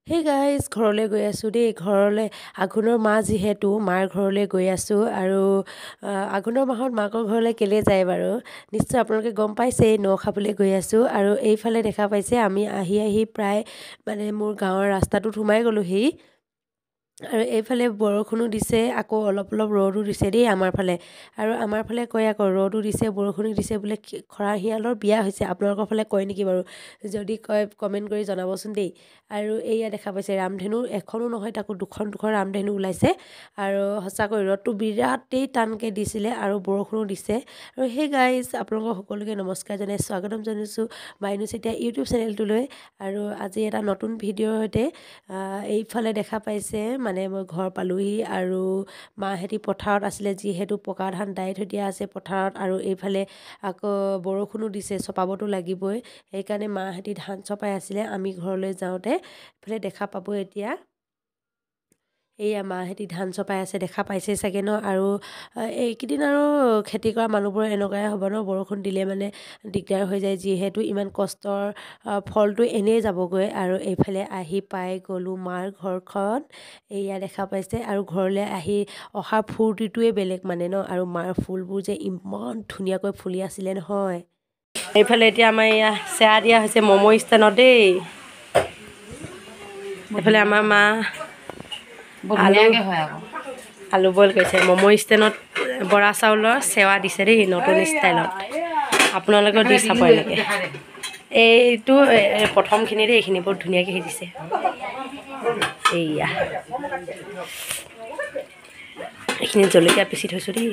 Hey guys, ঘৰলৈ গৈ আছো দেই ঘৰলৈ আঘোণৰ মাহ যিহেতু মাৰ ঘৰলৈ গৈ আছো আৰু আঘোণৰ মাহত মাকৰ ঘৰলৈ কেলে যায় বাৰু নিশ্চয় আপোনালোকে গম পাইছে ন খাবলৈ গৈ আছো আৰু এইফালে দেখা পাইছে আমি আহি প্ৰায় মানে মোৰ গাঁৱৰ ৰাস্তাটোত সোমাই গ'লোহি আৰু এইফালে বৰষুণো দিছে আকৌ অলপ ৰ'দো দিছে দেই আমাৰ ফালে কয় আকৌ ৰ'দো দিছে বৰষুণো দিছে বোলে খৰাহিয়ালৰ বিয়া হৈছে আপোনালোকৰ ফালে কয় নেকি বাৰু যদি কয় কমেণ্ট কৰি জনাবচোন দেই আৰু এইয়া দেখা পাইছে ৰামধেনু এখনো নহয় তাকো দুখন ৰামধেনু ওলাইছে আৰু সঁচাকৈ ৰ'দটো বিৰাটেই টানকৈ দিছিলে আৰু বৰষুণো দিছে আৰু সেই গাইজ আপোনালোকক সকলোকে নমস্কাৰ জনাই স্বাগতম জনাইছোঁ বাইনু চেতিয়া ইউটিউব চেনেলটোলৈ আৰু আজি এটা নতুন ভিডিঅ'ৰ সৈতে এইফালে দেখা পাইছে মানে মই ঘৰ পালোহি আৰু মাহেঁতি পথাৰত আছিলে যিহেতু পকা ধান দাই থৈ দিয়া আছে পথাৰত আৰু এইফালে আকৌ বৰষুণো দিছে চপাবতো লাগিবই সেইকাৰণে মাহেঁতি ধান চপাই আছিলে আমি ঘৰলৈ যাওঁতে এইফালে দেখা পাব এতিয়া এইয়া মাহেঁতি ধান চপাই আছে দেখা পাইছে চাগে ন আৰু এইকেইদিন আৰু খেতি কৰা মানুহবোৰৰ এনেকুৱাই হ'ব ন বৰষুণ দিলে মানে দিগদাৰ হৈ যায় যিহেতু ইমান কষ্টৰ ফলটো এনেই যাবগৈ আৰু এইফালে আহি পাই গ'লোঁ মাৰ ঘৰখন এইয়া দেখা পাইছে আৰু ঘৰলৈ আহি অহা ফূৰ্তিটোৱে বেলেগ মানে ন আৰু মাৰ ফুলবোৰ যে ইমান ধুনীয়াকৈ ফুলি আছিলে নহয় এইফালে এতিয়া আমাৰ এয়া চেয়া দিয়া হৈছে ম'ম' ষ্টেণ্ডত দেই এইফালে আমাৰ মা আলু বইল কৰিছে ম'ম' ষ্টেণ্ডত বৰা চাউলৰ চেৱা দিছে দেই নতুন ষ্টাইলত আপোনালোকেও দি চাব এনেকৈ এইটো প্ৰথমখিনি দেই এইখিনি বৰ ধুনীয়াকৈ সিজিছে এইয়া এইখিনি জলকীয়া পিচি থৈছোঁ দেই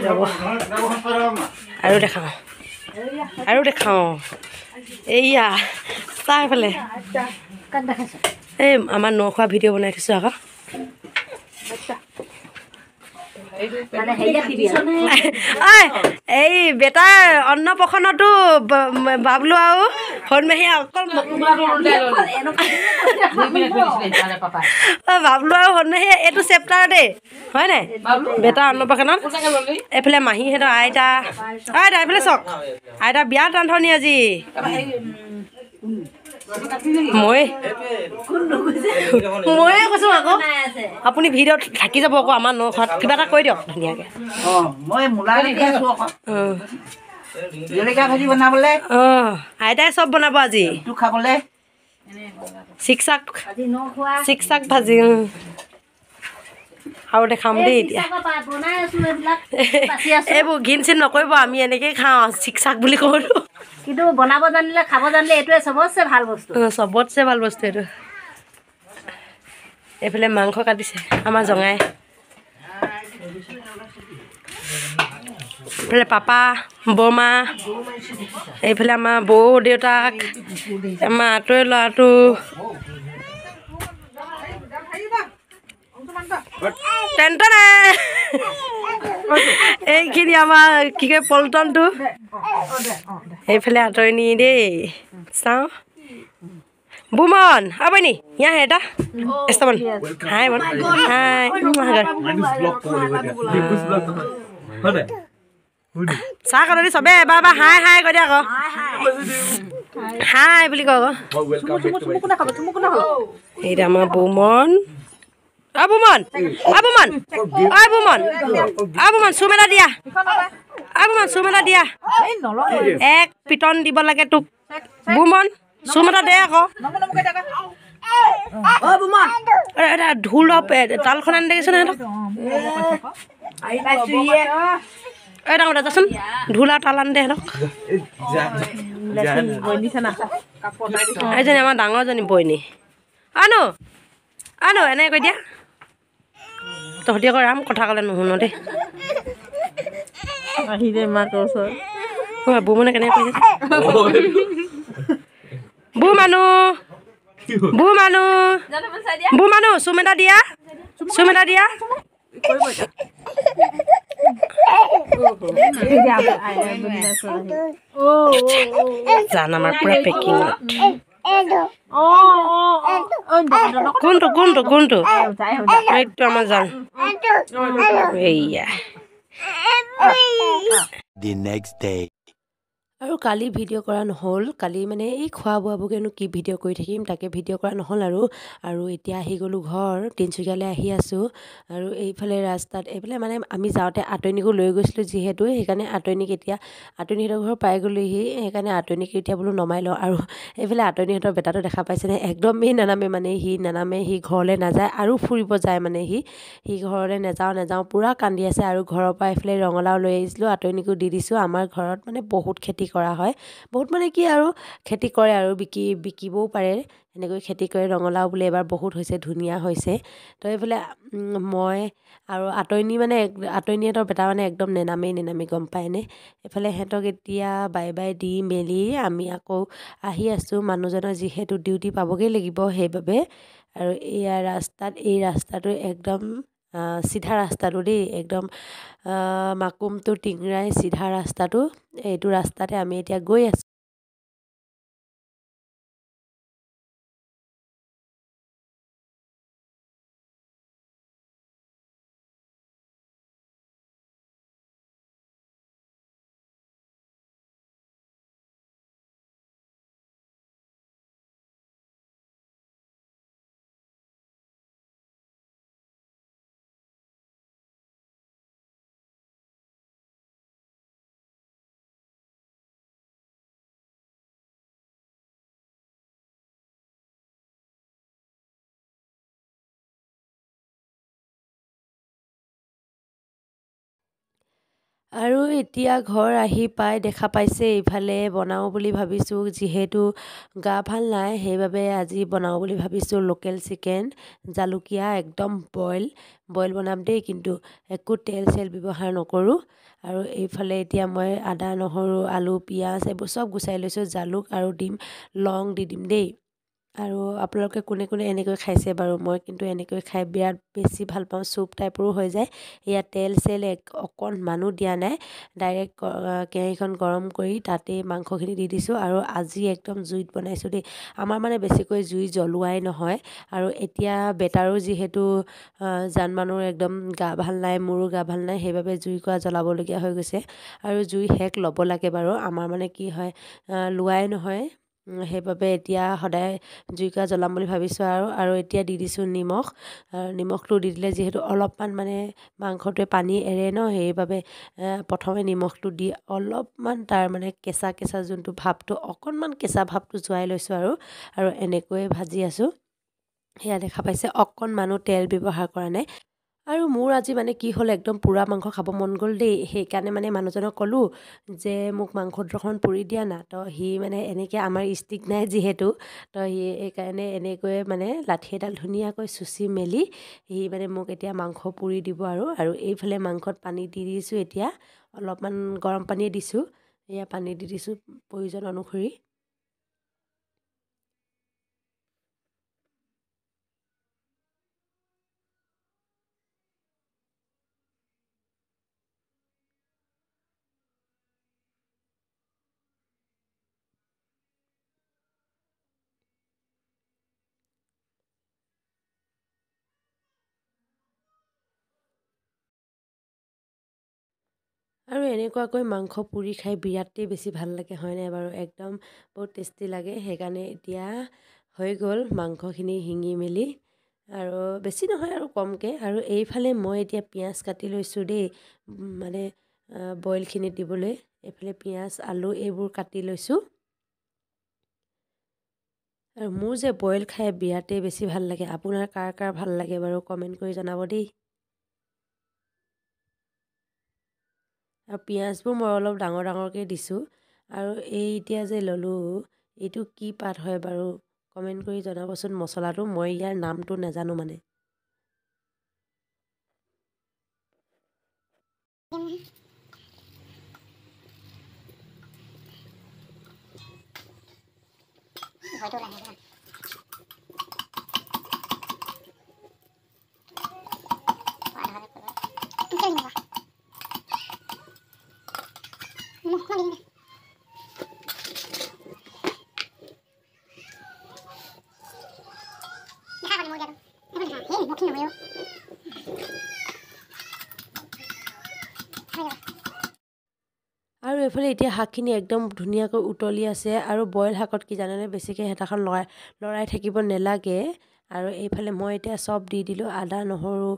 ৰ'ব আৰু দেখাওঁ এইয়া চাহ এইফালে এই আমাৰ ন খোৱা ভিডিঅ' বনাই থৈছোঁ আকৌ এই বেটাৰ অন্নপ্ৰসন্নতো বাবলু আৰু হনমাহী অকল বাবলু আৰু হনমাহী এইটো চেপ্টাৰ দেই হয় নাই বেটাৰ অন্নপ্ৰসন্নত এইফালে মাহীহঁতৰ আইতা এইফালে চাওক আইতা বিয়াত ৰান্ধনি আজি ময়ে কৈছোঁ আকৌ আপুনি ভিডিঅ'ত থাকি যাব আকৌ আমাৰ ন ঘৰত কিবা এটা কৈ দিয়ক ধুনীয়াকৈ আইতাই চব বনাব আজি খাবলৈ চিক চাক ভাজি আৰু দেখাম দেই এতিয়া এইবোৰ ঘিন চিন নকৰিব আমি এনেকেই খাওঁ চিক চাক বুলি কওঁ কিন্তু বনাব জানিলে খাব জানিলে এইটোৱে চবতছে ভাল বস্তু এইটো এইফালে মাংস কাটিছে আমাৰ জঙাই এইফালে পাপা বৰমা এইফালে আমাৰ বৌ দেউতাক আমাৰ আঁতৰে ল'ৰাটো এইখিনি আমাৰ কি কয় পল্টনটো এইফালে আঁতৰি নি দেই চাওঁ বুমন আবনি ইয়াৰ এটা এষ্টাবন হাই বন হাই চাহ কাটি চবে এবাৰ হাই হাই কৈ দিয়া আকৌ হাই বুলি কওঁ আকৌ এইটো আমাৰ বুমন বুমন চুম এটা দিয়া চুম এটা দিয়া এক পিটন দিব লাগে তোক বুমন চুম এটা দে আকৌ ঢোল তালখন আনি দেখিছোঁ সিহঁতক এই ডাঙৰ যাচোন ঢোল আৰু তাল আনি দে সিহঁতক এইজনী আমাৰ ডাঙৰজনী বইনী আনো এনেকৈ কৈ দিয়া তহঁতি আকৌ ৰাম কথা ক'লে নুশুনো দেই আহিলে মাকৰ ওচৰত বৌ মানে কেনেকৈ কৈ বৌ মানুহ চুম এটা দিয়া জান আমাৰ পুৰা পেকিঙত কোনটো এইটো আমাৰ জান এইয়া The next day. আৰু কালি ভিডিঅ' কৰা নহ'ল কালি মানে এই খোৱা বোৱাবোৰকেনো কি ভিডিঅ' কৰি থাকিম তাকে ভিডিঅ' কৰা নহ'ল আৰু এতিয়া আহি গ'লোঁ ঘৰ তিনিচুকীয়ালৈ আহি আছোঁ আৰু এইফালে ৰাস্তাত এইফালে মানে আমি যাওঁতে আতনিকো লৈ গৈছিলোঁ যিহেতু সেইকাৰণে আতনিক এতিয়া আতনিহঁতৰ ঘৰ পাই গ'লোহি সেইকাৰণে আতনিক এতিয়া বোলো নমাই লওঁ আৰু এইফালে আতনিহঁতৰ বেটাটো দেখা পাইছেনে একদমেই নানামে মানে সি ঘৰলৈ নাযায় আৰু ফুৰিব যায় মানে সি ঘৰলৈ নাযাওঁ পূৰা কান্দি আছে আৰু ঘৰৰ পৰা এইফালে ৰঙালাও লৈ আহিছিলোঁ আতনিকো দি দিছোঁ আমাৰ ঘৰত মানে বহুত খেতি কৰা হয় বহুত মানে কি আৰু খেতি কৰে আৰু বিকিবও পাৰে এনেকৈ খেতি কৰে ৰঙালাও বোলে এবাৰ বহুত হৈছে ধুনীয়া হৈছে তো এইফালে মই আৰু আতনিহঁতৰ বেটা মানে একদম নেনামেই গম পায়নে এইফালে সিহঁতক এতিয়া বাই বাই দি মেলি আমি আকৌ আহি আছোঁ মানুহজনৰ যিহেতু ডিউটি পাবগৈ লাগিব সেইবাবে আৰু এই ৰাস্তাটো একদম চিধা ৰাস্তাটো দেই একদম মাকুমটো টিংৰাই চিধা ৰাস্তাটো এইটো ৰাস্তাতে আমি এতিয়া গৈ আছোঁ আৰু এতিয়া ঘৰ আহি পাই দেখা পাইছে ইফালে বনাওঁ বুলি ভাবিছোঁ যিহেতু গা ভাল নাই সেইবাবে আজি বনাওঁ বুলি ভাবিছোঁ লোকেল চিকেন জালুকীয়া একদম বইল বনাম দেই কিন্তু একো তেল চেল ব্যৱহাৰ নকৰোঁ আৰু এইফালে এতিয়া মই আদা নহৰু আলু পিঁয়াজ এইবোৰ চব গুচাই লৈছোঁ জালুক আৰু লং দি দিম দেই আৰু আপোনালোকে কোনে কোনে এনেকৈ খাইছে বাৰু মই কিন্তু এনেকৈ খাই বিৰাট বেছি ভাল পাওঁ চুপ টাইপৰো হৈ যায় ইয়াত তেল চেল অকণমানো দিয়া নাই ডাইৰেক্ট কেৰাহীখন গৰম কৰি তাতেই মাংসখিনি দি দিছোঁ আৰু আজি একদম জুইত বনাইছোঁ দেই আমাৰ মানে বেছিকৈ জুই জ্বলোৱাই নহয় আৰু এতিয়া বেটাৰো যিহেতু জান মানুহৰ একদম গা ভাল নাই মোৰো গা ভাল নাই সেইবাবে জুইকুৰা জ্বলাবলগীয়া হৈ গৈছে আৰু জুই শেক ল'ব লাগে বাৰু আমাৰ মানে কি হয় লোৱাই নহয় সেইবাবে এতিয়া সদায় জুইকুৰা জ্বলাম বুলি ভাবিছোঁ আৰু এতিয়া দি দিছোঁ নিমখটো দি দিলে যিহেতু অলপমান মানে মাংসটোৱে পানী এৰে ন সেইবাবে প্ৰথমে নিমখটো দি অলপমান তাৰ মানে কেঁচা যোনটো ভাৱটো অকণমান কেঁচা ভাৱটো যোৱাই লৈছোঁ আৰু এনেকৈয়ে ভাজি আছোঁ সেয়া দেখা পাইছে অকণমানো তেল ব্যৱহাৰ কৰা নাই আৰু মোৰ আজি মানে কি হ'ল একদম পুৰা মাংস খাব মন গ'ল দেই সেইকাৰণে মানে মানুহজনক ক'লোঁ যে মোক মাংস দুটামান পুৰি দিয়া না তো সি মানে এনেকৈ আমাৰ ষ্টিক নাই যিহেতু তো সি সেইকাৰণে এনেকৈ মানে লাঠি এডাল ধুনীয়াকৈ চুচি মেলি সি মানে মোক এতিয়া মাংস পুৰি দিব আৰু এইফালে মাংসত পানী দি দিছোঁ এতিয়া অলপমান গৰম পানীয়ে দিছোঁ এয়া পানী দি দিছোঁ প্ৰয়োজন অনুসৰি আৰু এনেকুৱাকৈ মাংস পুৰি খাই বিৰাটেই বেছি ভাল লাগে হয়নে বাৰু একদম বহুত টেষ্টি লাগে সেইকাৰণে এতিয়া হৈ গ'ল মাংসখিনি শিঙি মেলি আৰু বেছি নহয় আৰু কমকৈ আৰু এইফালে মই এতিয়া পিঁয়াজ কাটি লৈছোঁ দেই মানে বইলখিনি দিবলৈ এইফালে পিঁয়াজ আলু এইবোৰ কাটি লৈছোঁ আৰু মোৰ যে বইল খাই বিৰাটেই বেছি ভাল লাগে আপোনাৰ কাৰ ভাল লাগে বাৰু কমেণ্ট কৰি জনাব দেই আৰু পিঁয়াজবোৰ মই অলপ ডাঙৰকৈ দিছোঁ আৰু এতিয়া যে ল'লোঁ এইটো কি পাত হয় বাৰু কমেণ্ট কৰি জনাবচোন মছলাটো মই ইয়াৰ নামটো নাজানো মানে আৰু এইফালে এতিয়া শাকখিনি একদম ধুনীয়াকৈ উতলি আছে আৰু বইল শাকত কি জানেনে বেছিকৈ হেতাখন লৰাই থাকিব নালাগে আৰু এইফালে মই এতিয়া চব দি দিলোঁ আদা নহৰু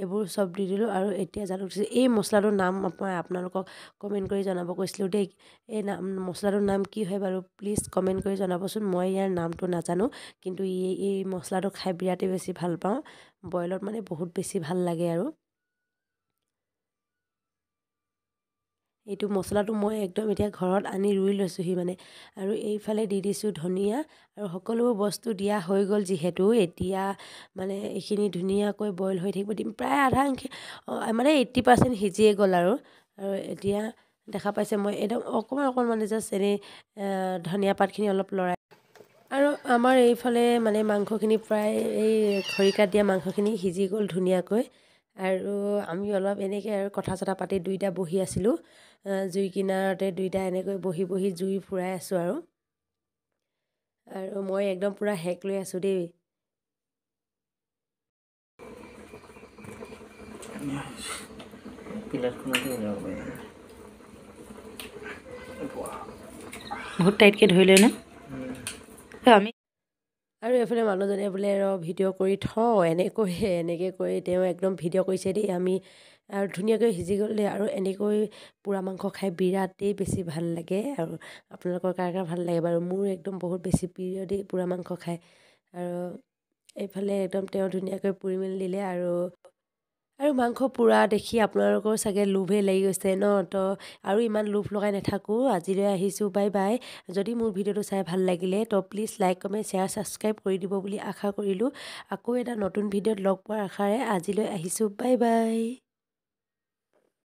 এইবোৰ চব দি দিলোঁ আৰু এতিয়া জালুক দিছোঁ এই মছলাটোৰ নাম মই আপোনালোকক কমেণ্ট কৰি জনাব কৈছিলোঁ দেই এই মছলাটোৰ নাম কি হয় বাৰু প্লিজ কমেণ্ট কৰি জনাবচোন মই ইয়াৰ নামটো নাজানো কিন্তু এই মছলাটো খাই বিৰাটেই বেছি ভাল পাওঁ বইলত মানে বহুত বেছি ভাল লাগে আৰু এইটো মছলাটো মই একদম এতিয়া ঘৰত আনি ৰুই লৈছোঁহি মানে আৰু এইফালে দি দিছোঁ ধনিয়া আৰু সকলোবোৰ বস্তু দিয়া হৈ গ'ল যিহেতু এতিয়া মানে এইখিনি ধুনীয়াকৈ বইল হৈ থাকিব দিম প্ৰায় আধা মানে 80% সিজিয়ে গ'ল আৰু এতিয়া দেখা পাইছে মই একদম অকণমান মানে জাষ্ট এনেই ধনিয়া পাতখিনি অলপ লৰাই আৰু আমাৰ এইফালে মানে মাংসখিনি প্ৰায় এই খৰিকাত দিয়া মাংসখিনি সিজি গ'ল ধুনীয়াকৈ আৰু আমি অলপ এনেকৈ আৰু কথা চথা পাতি দুইটা বহি আছিলোঁ জুই কিনাৰতে দুইটা এনেকৈ বহি বহি জুই ফুৰাই আছোঁ আৰু মই একদম পূৰা হেক লৈ আছোঁ দেই বহুত টাইটকৈ ধৰি লৈ নে আমি আৰু এইফালে মানুহজনে বোলে ভিডিঅ' কৰি থওঁ এনেকৈ কৰি তেওঁ একদম ভিডিঅ' কৰিছে দেই আমি আৰু ধুনীয়াকৈ সিজি গ'ল দেই আৰু এনেকৈ পোৰা মাংস খাই বিৰাটেই বেছি ভাল লাগে আৰু আপোনালোকৰ কাৰণে ভাল লাগে বাৰু মোৰ একদম বহুত বেছি প্ৰিয় দেই পোৰা মাংস খাই আৰু এইফালে একদম তেওঁ ধুনীয়াকৈ পুৰি মেলি দিলে আৰু মাংস পোৰা দেখি আপোনালোকৰ চাগে লোভে লাগি গৈছে ন তো আৰু ইমান লোভ লগাই নাথাকোঁ আজিলৈ আহিছোঁ বাই বাই যদি মোৰ ভিডিঅ'টো চাই ভাল লাগিলে তো please like comment share subscribe কৰি দিব বুলি আশা কৰিলোঁ আকৌ এটা নতুন ভিডিঅ'ত লগ পোৱাৰ আশাৰে আজিলৈ আহিছোঁ বাই বাই